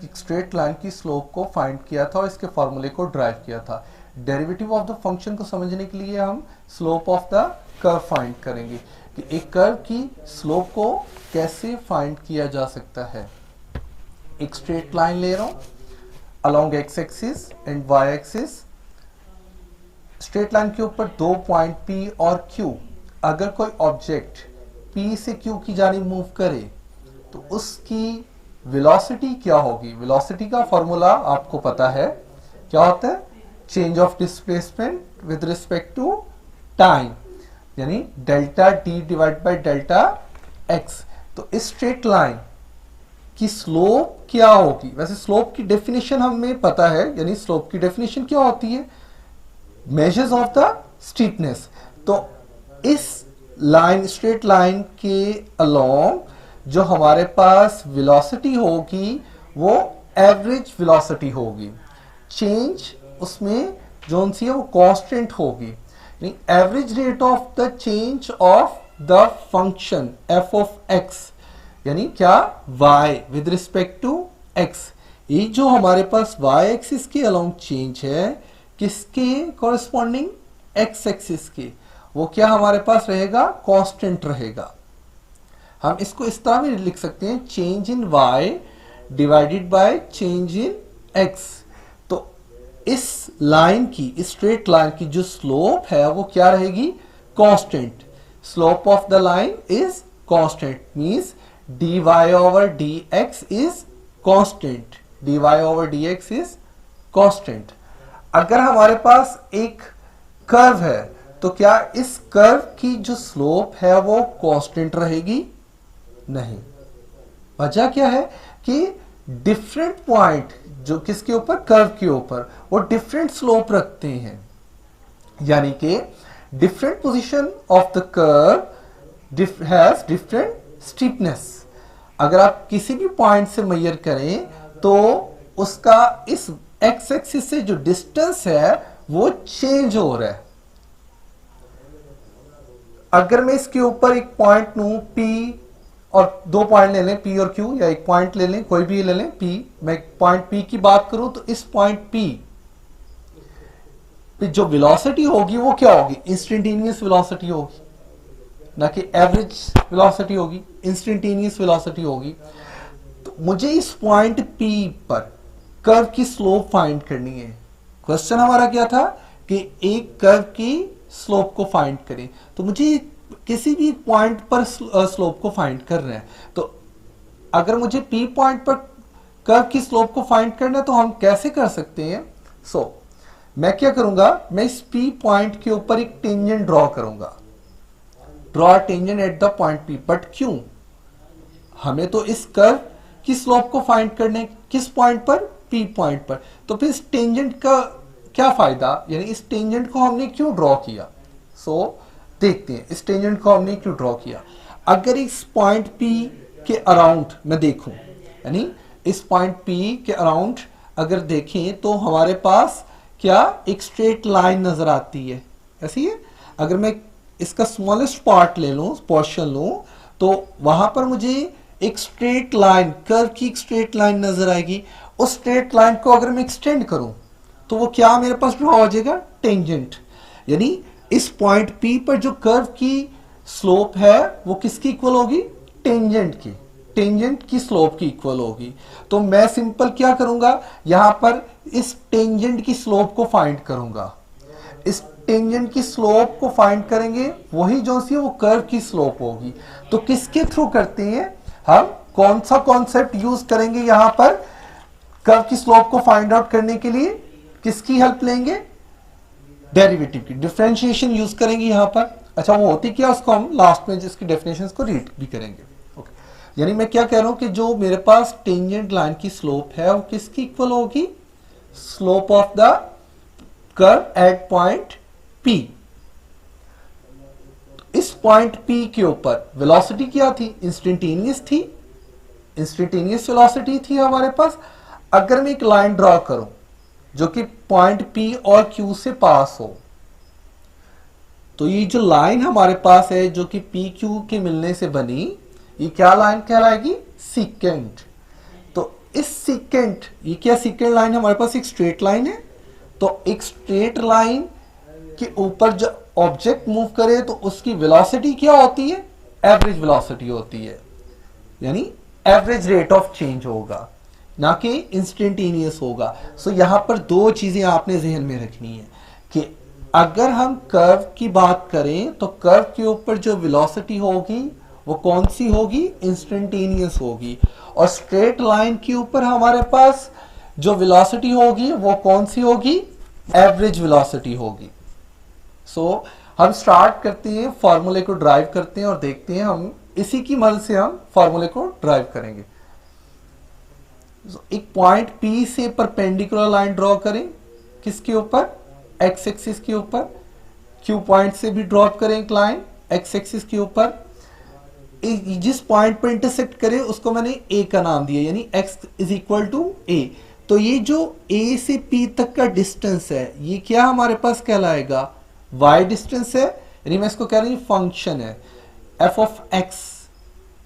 एक straight line की slope को फाइंड किया था और इसके फॉर्मूले को ड्राइव किया था। डेरिवेटिव ऑफ द फंक्शन को समझने के लिए हम slope of the curve find करेंगे कि एक कर्व की स्लोप को कैसे फाइंड किया जा सकता है। एक स्ट्रेट लाइन ले रहा हूं along X axis and Y axis. Straight line के ऊपर दो पॉइंट P और Q, अगर कोई ऑब्जेक्ट P से Q की जानिब मूव करे तो उसकी वेलोसिटी क्या होगी। वेलोसिटी का फॉर्मूला आपको पता है, क्या होता है, change of displacement with respect to time, यानी delta T divide by delta X. तो इस स्ट्रेट लाइन की स्लोप क्या होगी। वैसे स्लोप की डेफिनेशन हमें पता है, यानी स्लोप की डेफिनेशन क्या होती है, मेजर्स ऑफ द स्टीपनेस। तो इस लाइन, स्ट्रेट लाइन के अलोंग जो हमारे पास वेलोसिटी होगी वो एवरेज वेलोसिटी होगी। चेंज उसमें जो सी है वो कांस्टेंट होगी, यानी average rate of the change of the function f of x, यानी क्या, y with respect to x। ये जो हमारे पास y एक्सिस के अलोंग चेंज है, किसके कॉरेस्पॉन्डिंग, x एक्सिस के, वो क्या हमारे पास रहेगा, कांस्टेंट रहेगा। हम इसको इस तरह भी लिख सकते हैं, change in y divided by change in x। तो इस लाइन की, इस स्ट्रेट लाइन की जो स्लोप है वो क्या रहेगी, constant. Slope of the line is constant, means dy over dx is constant, dy over dx is constant। अगर हमारे पास एक कर्व है तो क्या इस कर्व की जो स्लोप है वो कांस्टेंट रहेगी, नहीं। वजह क्या है कि डिफरेंट पॉइंट जो किसके ऊपर, कर्व के ऊपर, वो डिफरेंट स्लोप रखते हैं, यानी कि different position of the curve has different steepness. अगर आप किसी भी पॉइंट से मेजर करें तो उसका इस एक्स एक्सिस से जो डिस्टेंस है वो चेंज हो रहा है। अगर मैं इसके ऊपर एक पॉइंट लूं P और दो पॉइंट ले लें P और Q, या एक पॉइंट ले लें, कोई भी ले लें P, मैं पॉइंट P की बात करूं तो इस पॉइंट P पे जो वेलोसिटी होगी वो क्या होगी, इंस्टेंटेनियस वेलोसिटी होगी, ना कि एवरेज वेलोसिटी होगी, इंस्टेंटेनियस वेलोसिटी होगी। तो मुझे इस पॉइंट P पर कर्व की स्लोप फाइंड करनी है। क्वेश्चन हमारा क्या था कि एक कर्व की स्लोप को फाइंड करें, तो मुझे किसी भी पॉइंट पर स्लोप को फाइंड करना है। तो अगर मुझे P पॉइंट पर कर्व की स्लोप को फाइंड करना है तो हम कैसे कर सकते हैं। मैं क्या करूंगा, मैं इस P पॉइंट के ऊपर एक टेंजेंट ड्रॉ करूंगा, draw tangent at the point P। But क्यों, हमें तो इस कर्व की स्लोप को फाइंड करने किस पॉइंट पर, P पॉइंट पर। तो फिर इस टेंजेंट का क्या फायदा, यानी इस टेंजेंट को हमने क्यों ड्रॉ किया। देखते हैं इस टेंजेंट को हमने क्यों ड्रॉ किया। अगर इस पॉइंट P के अराउंड मैं देखूं, यानी इस पॉइंट P के अराउंड अगर देखें तो हमारे पास क्या, एक स्ट्रेट लाइन नजर आती है, ऐसी है। अगर मैं इसका स्मॉलेस्ट पार्ट ले लूं, पोर्शन लूं, तो वहां पर मुझे एक स्ट्रेट लाइन, कर्व की एक स्ट्रेट लाइन नजर आएगी। उस स्ट्रेट लाइन को अगर मैं एक्सटेंड करूं तो वो क्या मेरे पास ड्रॉ हो जाएगा, टेंजेंट। यानी इस पॉइंट P पर जो कर्व की स्लोप है वो किसकी इक्वल होगी, टेंजेंट की, टेंजेंट की स्लोप की इक्वल होगी। तो मैं सिंपल क्या करूंगा, यहां पर इस टेंजेंट की स्लोप को फाइंड करूंगा। इस टेंजेंट की स्लोप को फाइंड करेंगे, वही जो सी है वो कर्व की स्लोप होगी। तो किसके थ्रू करते हैं हम, कौन सा कॉन्सेप्ट यूज करेंगे यहां पर कर्व की स्लोप को फाइंड आउट करने के लिए, किसकी हेल्प लेंगे, डेरिवेटिव की, डिफरेंशिएशन यूज करेंगे यहां पर। अच्छा, वो होती क्या, उसको हम लास्ट में जिसकी डेफिनेशंस को रीड भी करेंगे। ओके, यानी मैं क्या कह रहा हूं कि जो मेरे पास टेंजेंट लाइन की स्लोप है वो किसकी इक्वल होगी, slope of the curve at point P। इस पॉइंट P के ऊपर वेलोसिटी क्या थी, इंस्टेंटेनियस थी, इंस्टेंटेनियस वेलोसिटी थी हमारे पास। अगर मैं एक लाइन ड्रॉ करूं जो कि पॉइंट P और Q से पास हो, तो ये जो लाइन हमारे पास है जो कि P Q के मिलने से बनी, ये क्या लाइन कहलाएगी, सीकेंट। तो इस सीकेंट, ये क्या सीकेंट लाइन है हमारे पास, एक स्ट्रेट लाइन है, तो एक स्ट्रेट लाइन के ऊपर जब ऑब्जेक्ट मूव करे तो उसकी वेलोसिटी क्या होती है, एवरेज वेलोसिटी होती है, यानी एवरेज रेट ऑफ चेंज होगा, ना कि इंस्टेंटेनियस होगा। सो यहां पर दो चीजें आपने जहन में रखनी है कि अगर हम कर्व की बात करें तो कर्व के ऊपर जो वेलोसिटी होगी वो कौन सी होगी, इंस्टेंटेनियस होगी, और स्ट्रेट लाइन के ऊपर हमारे पास जो वेलोसिटी होगी वो कौन सी होगी, एवरेज वेलोसिटी होगी। सो हम स्टार्ट करते हैं, फॉर्मूले को ड्राइव करते हैं और देखते हैं, हम इसी की मदद से हम फॉर्मूले को ड्राइव करेंगे। एक पॉइंट P से परपेंडिकुलर लाइन ड्रॉ करें, किसके ऊपर, एक्स एक्सिस के ऊपर। Q पॉइंट से भी ड्रॉप करें एक लाइन एक्स एक्सिस के ऊपर। जिस पॉइंट पर इंटरसेक्ट करे उसको मैंने A का नाम दिया, यानी x is equal to A। तो ये जो A से P तक का डिस्टेंस है ये क्या हमारे पास कहलाएगा, y डिस्टेंस है, यानी मैं इसको कह रही हूं फंक्शन है f ऑफ x,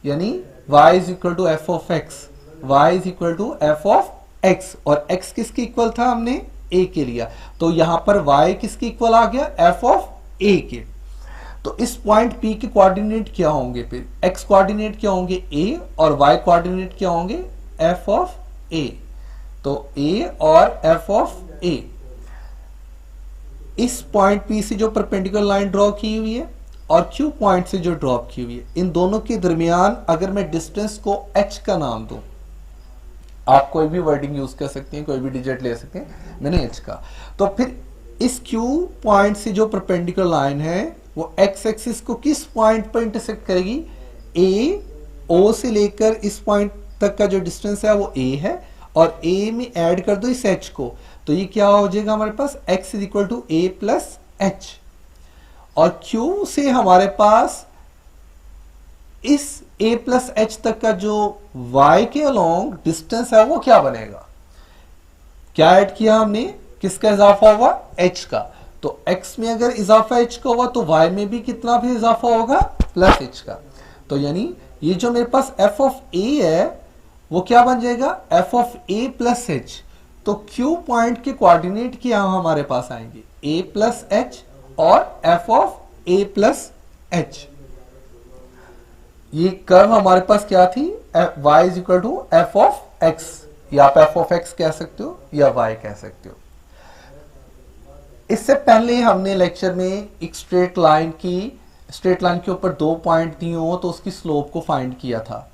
यानी y is equal to f of x, y is equal to f of x, और x किसके इक्वल था, हमने a के लिया, तो यहां पर y किसके इक्वल आ गया, f ऑफ a के। तो इस पॉइंट P के कोऑर्डिनेट क्या होंगे, फिर x कोऑर्डिनेट क्या होंगे a, और y कोऑर्डिनेट क्या होंगे, f ऑफ a। तो a और f ऑफ a, इस पॉइंट P से जो परपेंडिकुलर लाइन ड्रॉ की हुई है और Q पॉइंट से जो ड्रॉप की हुई है, इन दोनों के दरमियान अगर मैं डिस्टेंस को h का नाम दूं, आप कोई भी वर्डिंग यूज कर सकते हैं, कोई भी डिजिट ले सकते हैं, मैंने h का, तो फिर इस Q पॉइंट से जो परपेंडिकुलर लाइन है वो x एक्सिस को किस पॉइंट पर इंटरसेक्ट करेगी, a, o से लेकर इस पॉइंट तक का जो डिस्टेंस है वो a है, और a में ऐड कर दो इस h को, तो ये क्या हो जाएगा हमारे पास, x is equal to a plus h, और Q से हमारे पास इस a प्लस एच तक का जो y के अलोंग डिस्टेंस है वो क्या बनेगा, क्या ऐड किया हमने, किसका इजाफा हुआ, h का, तो x में अगर इजाफा h का हुआ तो y में भी कितना भी इजाफा होगा, प्लस h का। तो यानी ये जो मेरे पास f ऑफ a है वो क्या बन जाएगा, f of a plus h। तो Q पॉइंट के कोऑर्डिनेट क्या हमारे पास आएंगे, a प्लस h और f of a plus h। ये कर्व हमारे पास क्या थी, y is equal to f of x, या आप f ऑफ x कह सकते हो या y कह सकते हो। इससे पहले हमने लेक्चर में एक स्ट्रेट लाइन के ऊपर दो पॉइंट दिए हो तो उसकी स्लोप को फाइंड किया था।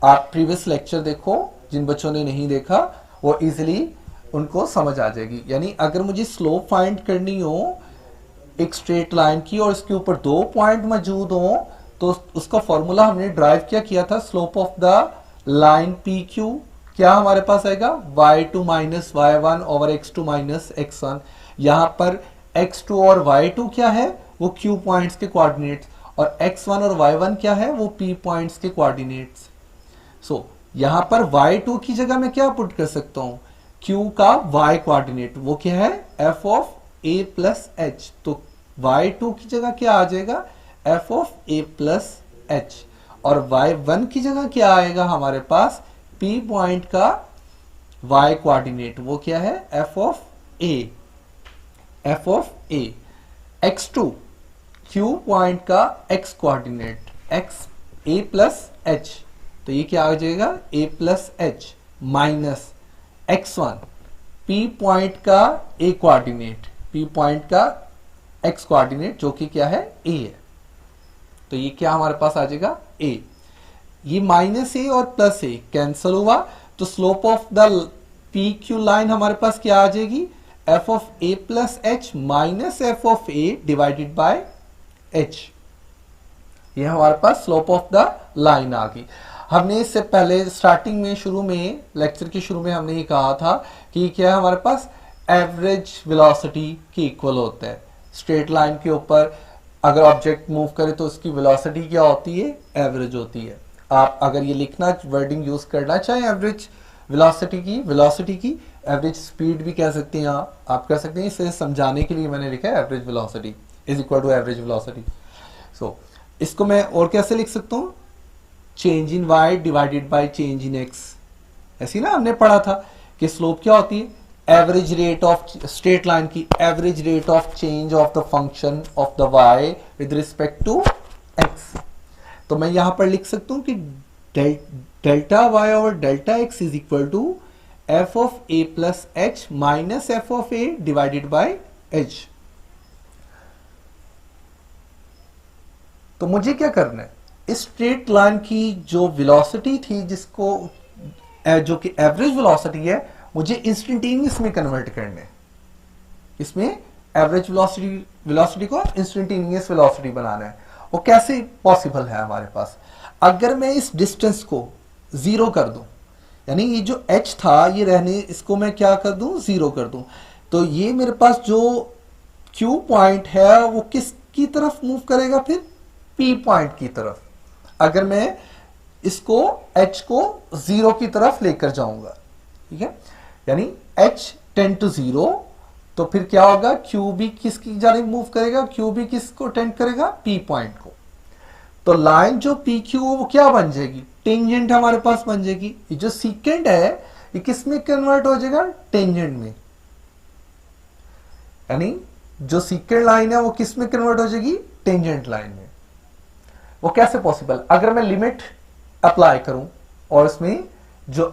आप प्रीवियस लेक्चर देखो, जिन बच्चों ने नहीं देखा वो इजीली उनको समझ आ जाएगी। यानी अगर मुझे स्लोप फाइंड करनी हो एक स्ट्रेट लाइन की और इसके ऊपर दो पॉइंट मौजूद हो तो उसका फॉर्मूला हमने ड्राइव क्या किया था, slope of the line P Q क्या हमारे पास आएगा, y2 minus y1 over x2 minus x1। यहां पर x2 और y2 क्या है, वो q पॉइंट्स के कोऑर्डिनेट्स, और x1 और y1 क्या है, वो p पॉइंट्स के कोऑर्डिनेट्स। सो यहां पर y2 की जगह मैं क्या पुट कर सकता हूं, q का y कोऑर्डिनेट वो क्या है, f of a plus h। तो y2 की जगह क्या आ जाएगा, f of a plus h, और y1 की जगह क्या आएगा हमारे पास, p पॉइंट का y कोऑर्डिनेट वो क्या है, f of a, f of a। x2 q point का x coordinate x a plus h, तो ये क्या आ जाएगा, a plus h minus x1 p point का a कोऑर्डिनेट, p पॉइंट का x कोऑर्डिनेट जो कि क्या है, a है। तो ये क्या हमारे पास आ जाएगा, a। ये माइनस a और प्लस a कैंसल हुआ, तो slope of the P Q line हमारे पास क्या आ जाएगी, f of a plus H minus f of a divided by h। ये हमारे पास स्लोप ऑफ द लाइन आ गई। हमने इससे पहले स्टार्टिंग में शुरू में लेक्चर के शुरू में हमने ये कहा था कि क्या है हमारे पास एवरेज वेलोसिटी के इक्वल होता है। स्ट्रेट लाइन के ऊपर अगर ऑब्जेक्ट मूव करे तो उसकी वेलोसिटी क्या होती है, एवरेज होती है। आप अगर ये लिखना वर्डिंग यूज करना चाहें एवरेज वेलोसिटी की एवरेज स्पीड भी कह सकते हैं, आप कह सकते हैं, इसे समझाने के लिए मैंने लिखा है average velocity is equal to average velocity. So इसको मैं और कैसे लिख सकता हूं, change in y divided by change in x ऐसी ना हमने पढ़ा था कि स्लोप क्या होती है, average rate of straight line की average rate of change of the function of the Y with respect to X. तो मैं यहां पर लिख सकता हूं कि delta Y over delta X is equal to F of A plus H minus F of A divided by H. तो मुझे क्या करना है, इस स्ट्रेट लाइन की जो वेलोसिटी थी, जिसको जो कि एवरेज वेलोसिटी है, मुझे इंस्टेंटेनियस में कन्वर्ट करना है। इसमें एवरेज वेलोसिटी को इंस्टेंटेनियस वेलोसिटी बनाना है। वो कैसे पॉसिबल है हमारे पास, अगर मैं इस डिस्टेंस को जीरो कर दूं, यानी ये जो h था ये रहने, इसको मैं क्या कर दूं, जीरो कर दूं, तो ये मेरे पास जो q पॉइंट है वो किसकी तरफ मूव करेगा, फिर p पॉइंट की तरफ। अगर मैं इसको h को जीरो की तरफ लेकर जाऊंगा, ठीक है, यानी h टेंड टू जीरो, तो फिर क्या होगा, q भी किसकी जानिब मूव करेगा, q भी किसको टेंड करेगा, p पॉइंट को। तो लाइन जो PQ वो क्या बन जाएगी, टेंजेंट हमारे पास बन जाएगी। ये जो सीकेंड है ये किस में कन्वर्ट हो जाएगा, टेंजेंट में, यानी जो सीकेंड लाइन है वो किस में कन्वर्ट हो जाएगी, टेंजेंट लाइन में। वो कैसे पॉसिबल, अगर मैं लिमिट अप्लाई करूं और इसमें जो